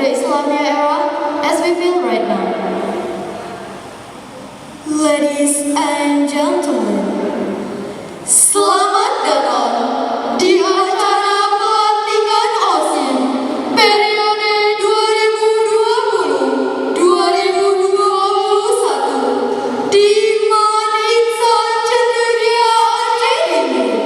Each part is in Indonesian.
the Islamia era as we feel right now. Ladies and gentlemen, selamat datang di acara pelantikan OSIN periode 2020-2021 di Maninsan Cendekia Aceh Timur.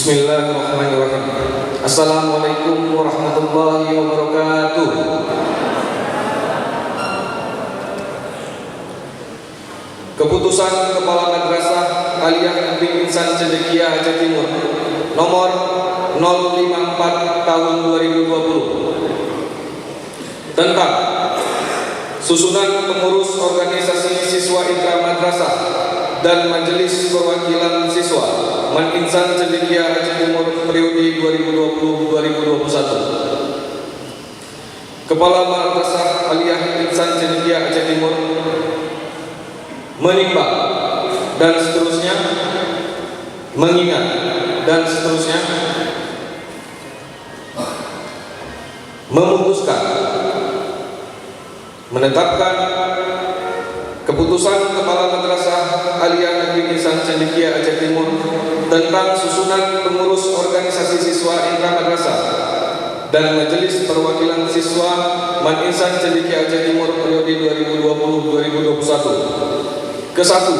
Bismillahirrahmanirrahim. Assalamualaikum warahmatullahi wabarakatuh. Keputusan Kepala Madrasah Aliyah Negeri Insan Cendekia Aceh Timur nomor 054 tahun 2020 tentang susunan pengurus organisasi siswa intra madrasah dan majelis perwakilan siswa Maninsan Cendekia Aceh Timur periode 2020-2021. Kepala Madrasah Aliyah Insan Cendekia Aceh Timur menimbang dan seterusnya, mengingat dan seterusnya, memutuskan menetapkan keputusan Kepala Madrasah Aliyah Negeri Insan Cendekia Aceh Timur tentang susunan pengurus organisasi siswa intra madrasah dan majelis perwakilan siswa Maninsan Cendekia Aceh Timur periode 2020-2021. Kesatu,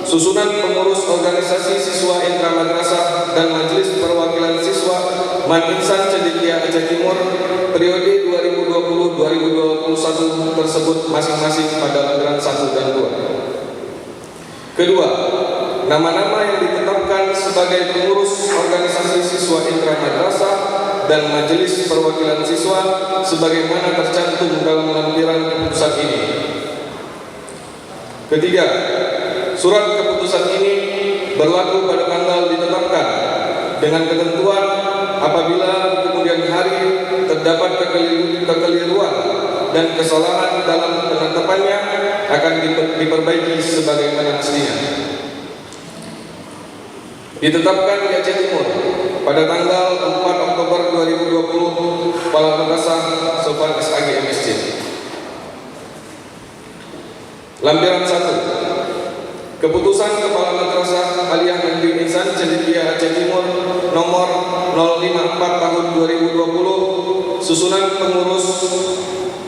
susunan pengurus organisasi siswa intra madrasah dan majelis perwakilan siswa Maninsan Cendekia Aceh Timur periode 2020-2021 tersebut masing-masing pada lembaran 1 dan 2. Kedua, nama-nama yang ditetapkan sebagai pengurus organisasi siswa intra madrasah dan majelis perwakilan siswa sebagaimana tercantum dalam lampiran keputusan ini. Ketiga, surat keputusan ini berlaku pada tanggal ditetapkan dengan ketentuan apabila di kemudian hari terdapat kekeliruan dan kesalahan dalam penetapannya akan diperbaiki sebagaimana mestinya. Ditetapkan di Aceh Timur pada tanggal 4 Oktober 2020 Kepala Madrasah Sultan SAG MSC. Lampiran 1. Keputusan Kepala Madrasah Aliyah Negeri Insan Cendekia Aceh Timur nomor 054 tahun 2020 susunan pengurus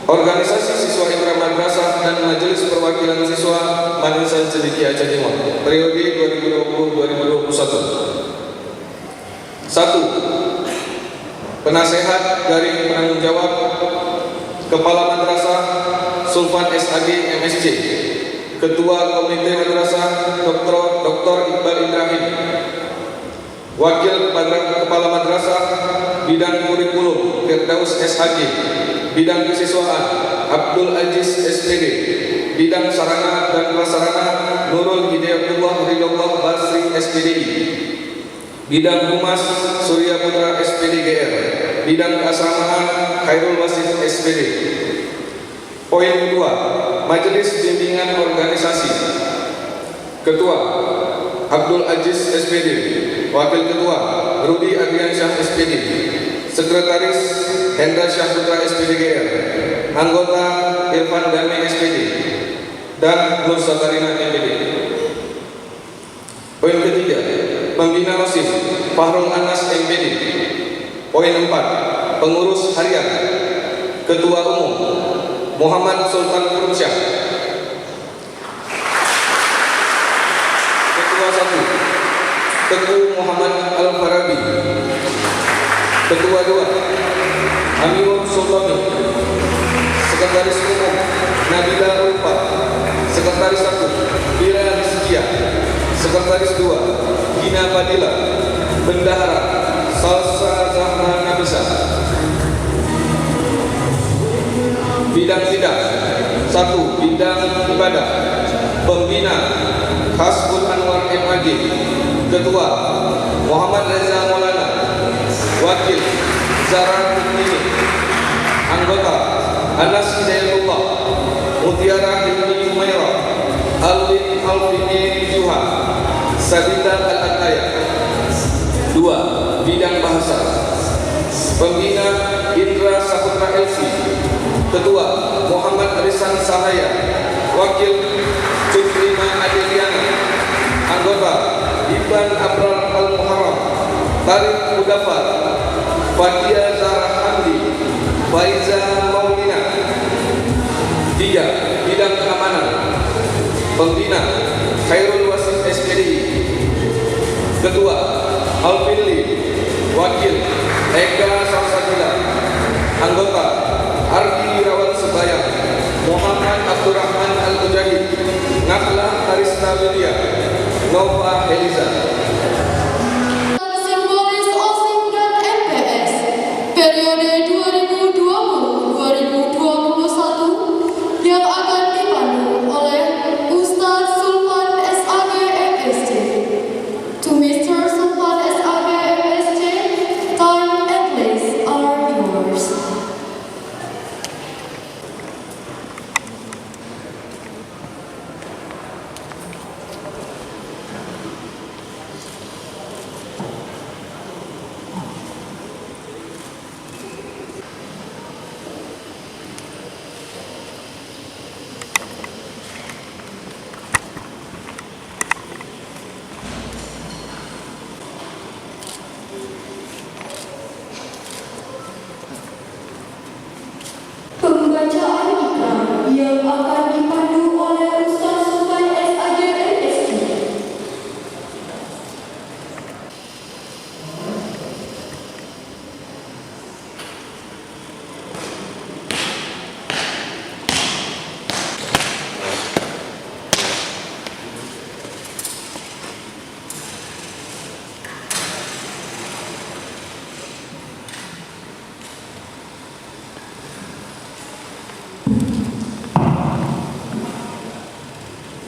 organisasi siswa intra madrasah dan majelis perwakilan siswa Maninsan Cendekia Aceh Timur periode 2020-2021. 1. Penasehat dari penanggung jawab Kepala Madrasah Sultan SAG MSC, Ketua Komite Madrasah Dr. Iqbal Ibrahim, Wakil Kepala Madrasah Bidang Kurikulum Firdaus SAG Bidang Kesiswaan Abdul Aziz SPD. Bidang Sarana dan Prasarana Nurul Hidayatullah Ridallah Basri SPDI. Bidang Humas Surya Putra SPD GR. Bidang Keasramaan Khairul Wasid SPD. Poin kedua, Majelis Bimbingan Organisasi. Ketua Abdul Aziz SPD. Wakil Ketua Rudi Adriansyah SPD. Sekretaris Hendra Syah Putra SPD GR. Anggota Irfan Dami SPD dan Nur Sabarina MPD. Poin ketiga, Pembina OSIS Fahrul Anas MPD. Poin 4, Pengurus Harian. Ketua Umum Muhammad Sultan Fursyah. Ketua 1, Teguh Muhammad Al-Farabi. Ketua 2, Amirul Sultani. Sekretaris Umum Nabila Ulfa. Sekretaris 1, Bira Rizkia. Sekretaris 2, Gina Fadila. Bendahara Salsa Zahra Nabisa. Bidang sidang 1, Bidang Ibadah. Pembina Hasbul Anwar MAG. Ketua Muhammad Reza Maulana. Wakil Zara Mukmini. Anggota Anas Hidayatullah, Mutiara Ibni Umairah, Alif Alfini Juha, Sabita Al-Ataya. 2, Bidang Bahasa. Pembina Indra Saputra Elsi. Ketua Muhammad Risan Sahaya. Wakil Cukrima Adiliana. Anggota Ibn Abrar Al-Muharram, Tarik Mudafar, Fadia Zahra Hamdi, Faiza Maulina. 3, Bidang Keamanan. Pembina Khairul Wasid SPDI. Ketua Alvin Lee. Wakil Eka Salsabila. Anggota Ardi Irawan Sebayang, Muhammad Abdurrahman Al-Mujahid, Naflah Arista Widya, Nova Eliza. Simbolis OSIM dan MPS periode 2020-2021 yang akan dipandu oleh Ustadz Sulfan SAG MSc. To Mr. Sulfan SAG MSc, time and place are yours. Pembacaan ikrar yang akan dipandu oleh Ustadz Sulfan SAG MSc.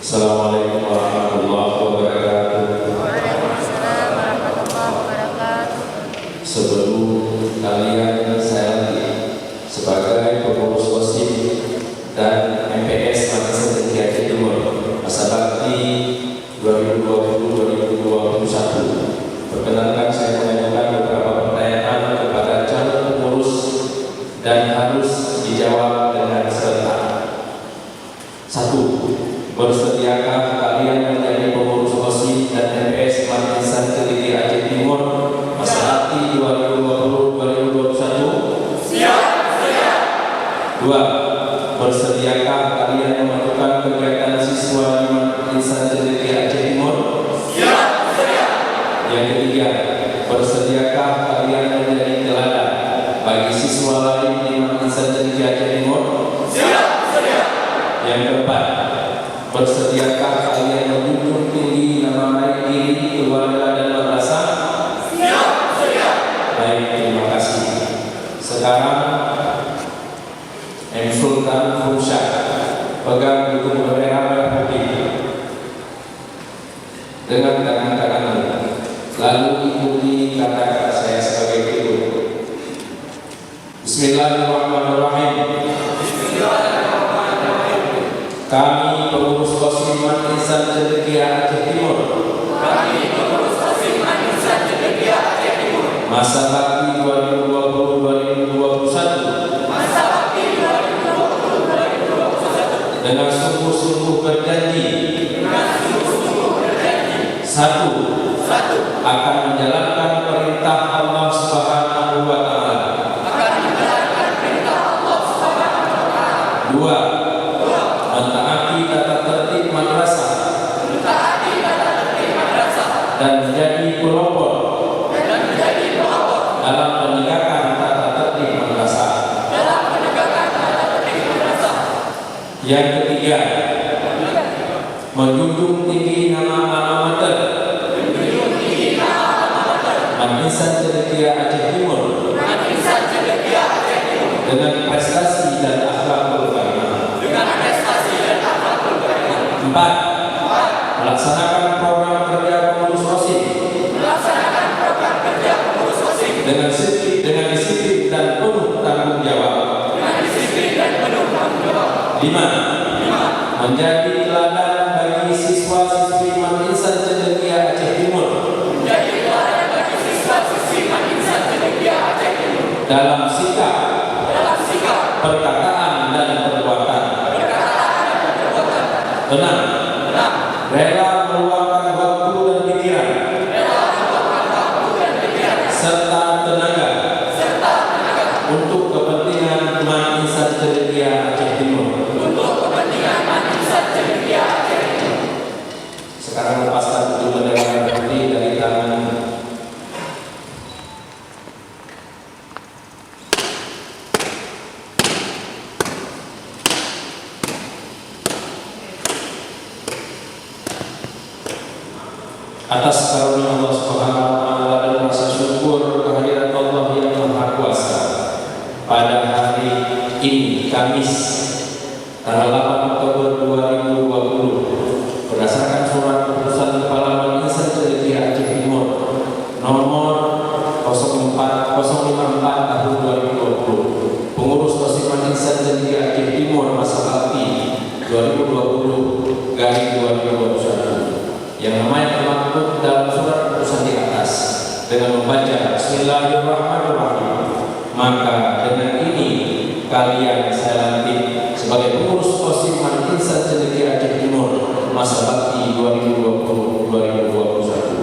Assalamualaikum warahmatullahi wabarakatuh. Waalaikumsalam warahmatullahi wabarakatuh. Sebelum kalian saya sebagai pengurus OSIS dan MPS Makassar Aceh Timur masa bakti 2020-2021, perkenankan saya mengajukan beberapa pertanyaan kepada calon pengurus dan harus dijawab dengan serentak. 1. Bersediakah kalian menjadi pengurus OSIS dan MPS Makassar Aceh Timur masa bakti 2020-2021? Siap, siap. 2. Bersediakah kalian melakukan kegiatan siswa di Makassar Aceh Timur? Siap, siap. Yang ketiga, bersediakah kalian menjadi teladan bagi siswa lain di Makassar Aceh Timur? Siap, siap. Yang keempat, bersediakah kalian menjunjung tinggi nama baik diri, keluarga dan madrasah? Siap, siap. Baik, terima kasih. Sekarang M. Sultan Fursyad, pegang dukung bendera merah putih dengan tangan kanan, lalu ikuti kata-kata saya sebagai berikut. Bismillahirrahmanirrahim. Kami pengurus Kosim Umat Insan Cendekia Aceh Timur. Masa bakti 2020-2021. Dengan sungguh-sungguh berjanji. Satu, akan menjalankan perintah Allah Subhanahu wa Ta'ala. Dua, mentaati tata tertib madrasah dan menjadi pelopor dalam menegakkan tata tertib madrasah. Yang ketiga, menjunjung tinggi nama mater Insan Cendekia Aceh Timur dengan prestasi dan akhlakul karimah. Empat, melaksanakan program kerja pengurus Kosim dengan disiplin dan penuh tanggung jawab. Lima, menjadi teladan bagi siswa-siswi Insan Cendekia Aceh Timur dalam sikap, perkataan dan perbuatan. Enam, rela meluangkan waktu dan pikiran serta tenaga untuk kepentingan umat Insan Cendekia Aceh Timur. Sekarang lepaskan ujung bendera putih dari tangan atas karunia Allah Subhanahu wa Ta'ala dan rasa syukur kehadirat Allah yang Maha Kuasa. Pada hari ini Kamis tanggal 8 Oktober 2020 berdasarkan surat keputusan Kepala Insan Cendekia Aceh Timur nomor 054 tahun 2020, pengurus Kosim Insan Cendekia Aceh Timur masa bakti 2020-2021 yang namanya termaktub dalam surat keputusan di atas dengan membaca Bismillahirrahmanirrahim. Maka dengan ini kalian saya lantik sebagai pengurus Kosim Insan Cendekia Aceh Timur masa bakti 2020-2021.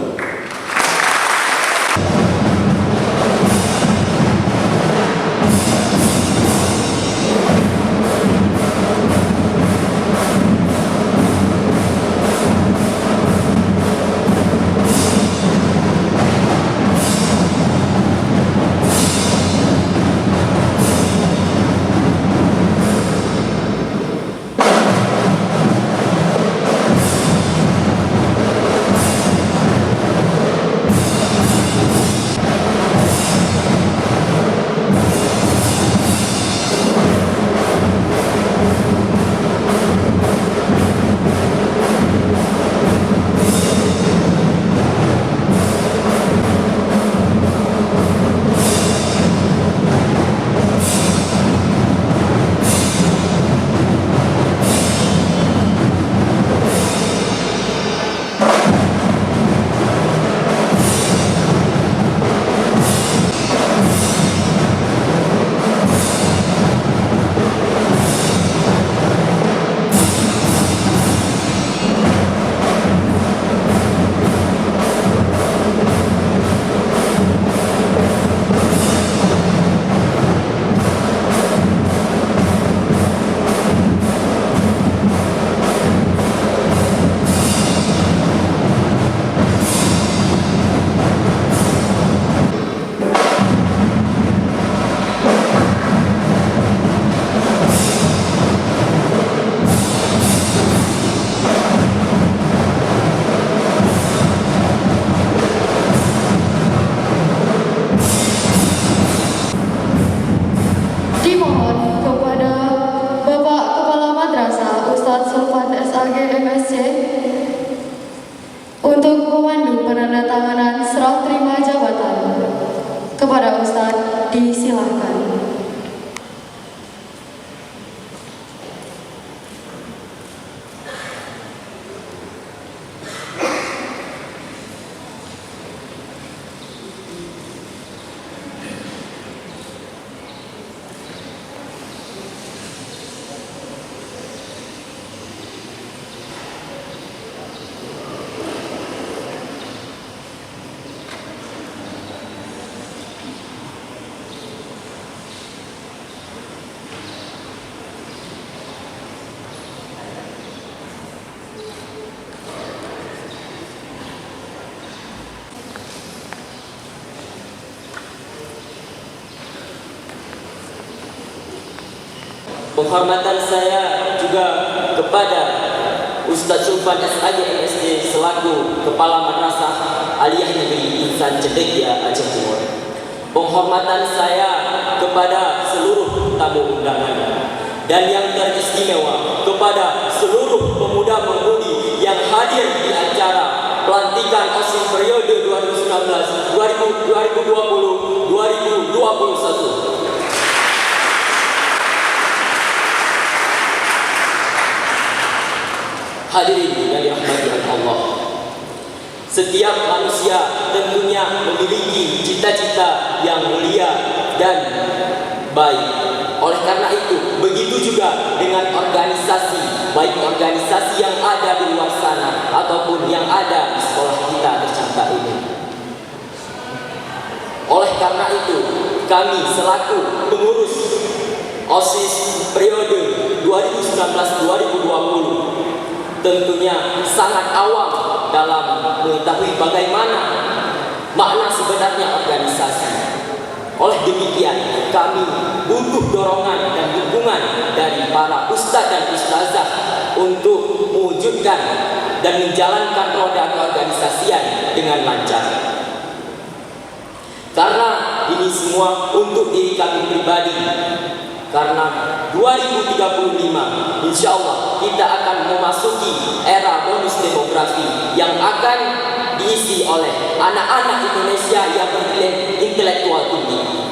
Penghormatan saya juga kepada Ustaz Sulfan SAJ MSD selaku Kepala Madrasah Aliyah Negeri Insan Cendekia Aceh Timur. Penghormatan saya kepada seluruh tamu undangan dan yang teristimewa kepada seluruh pemuda-pemudi yang hadir di acara pelantikan OSIS periode 2019-2020-2021. Hadirin yang dirahmati Allah, setiap manusia tentunya memiliki cita-cita yang mulia dan baik. Oleh karena itu, begitu juga dengan organisasi, baik organisasi yang ada di luar sana ataupun yang ada di sekolah kita tercinta ini. Oleh karena itu, kami selaku pengurus OSIS periode 2019-2020 tentunya sangat awam dalam mengetahui bagaimana makna sebenarnya organisasi. Oleh demikian, kami butuh dorongan dan dukungan dari para ustadz dan ustazah untuk mewujudkan dan menjalankan roda keorganisasian dengan lancar. Karena ini semua untuk diri kami pribadi. Karena 2035 insya Allah kita akan memasuki era bonus demografi yang akan diisi oleh anak-anak Indonesia yang bernilai intelektual tinggi.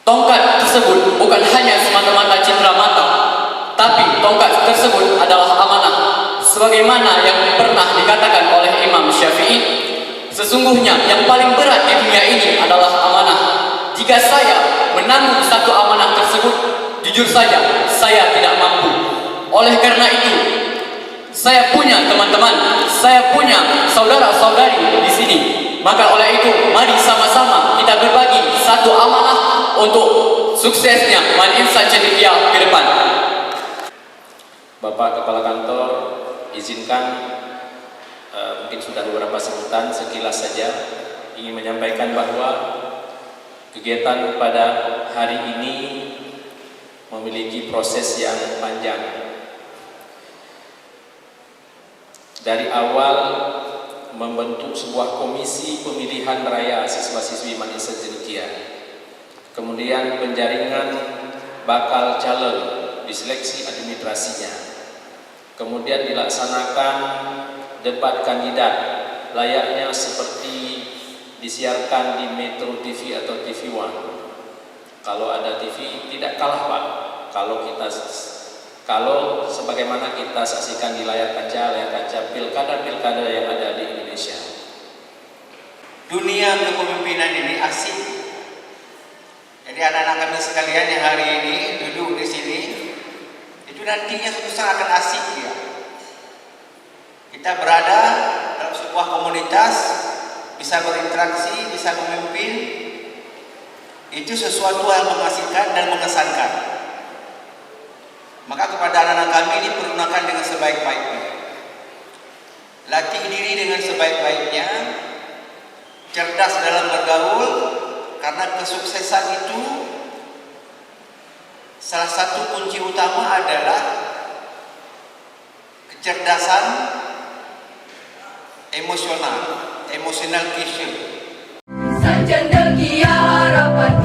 Tongkat tersebut bukan hanya semata-mata cindera mata, tapi tongkat tersebut adalah amanah. Sebagaimana yang pernah dikatakan oleh Imam Syafi'i, sesungguhnya yang paling berat di dunia ini adalah amanah. Jika saya menanggung satu amanah tersebut, jujur saja saya tidak mampu. Oleh karena itu, saya punya teman-teman, saya punya saudara-saudari di sini. Maka oleh itu, mari sama-sama kita berbagi satu amanah untuk suksesnya Man Insan Cendekia ke depan. Bapak Kepala Kantor, izinkan mungkin sudah beberapa sebutan, sekilas saja ingin menyampaikan bahwa kegiatan pada hari ini memiliki proses yang panjang. Dari awal membentuk sebuah komisi pemilihan raya siswa-siswi Man Insan Cendekia, kemudian penjaringan bakal calon, diseleksi administrasinya, kemudian dilaksanakan debat kandidat layaknya seperti disiarkan di Metro TV atau TV One. Kalau ada TV tidak kalah Pak. Kalau sebagaimana kita saksikan di layar kaca pilkada-pilkada yang ada di Indonesia. Dunia kepemimpinan ini asik. Jadi anak-anak kami sekalian yang hari ini duduk di sini, itu nantinya suatu saat akan asik ya. Kita berada dalam sebuah komunitas, bisa berinteraksi, bisa memimpin. Itu sesuatu yang mengasihkan dan mengesankan. Maka kepada anak-anak kami ini pergunakan dengan sebaik-baiknya. Latih diri dengan sebaik-baiknya, cerdas dalam bergaul, karena kesuksesan itu salah satu kunci utama adalah kecerdasan emosional quotient. Insan Cendekia harapan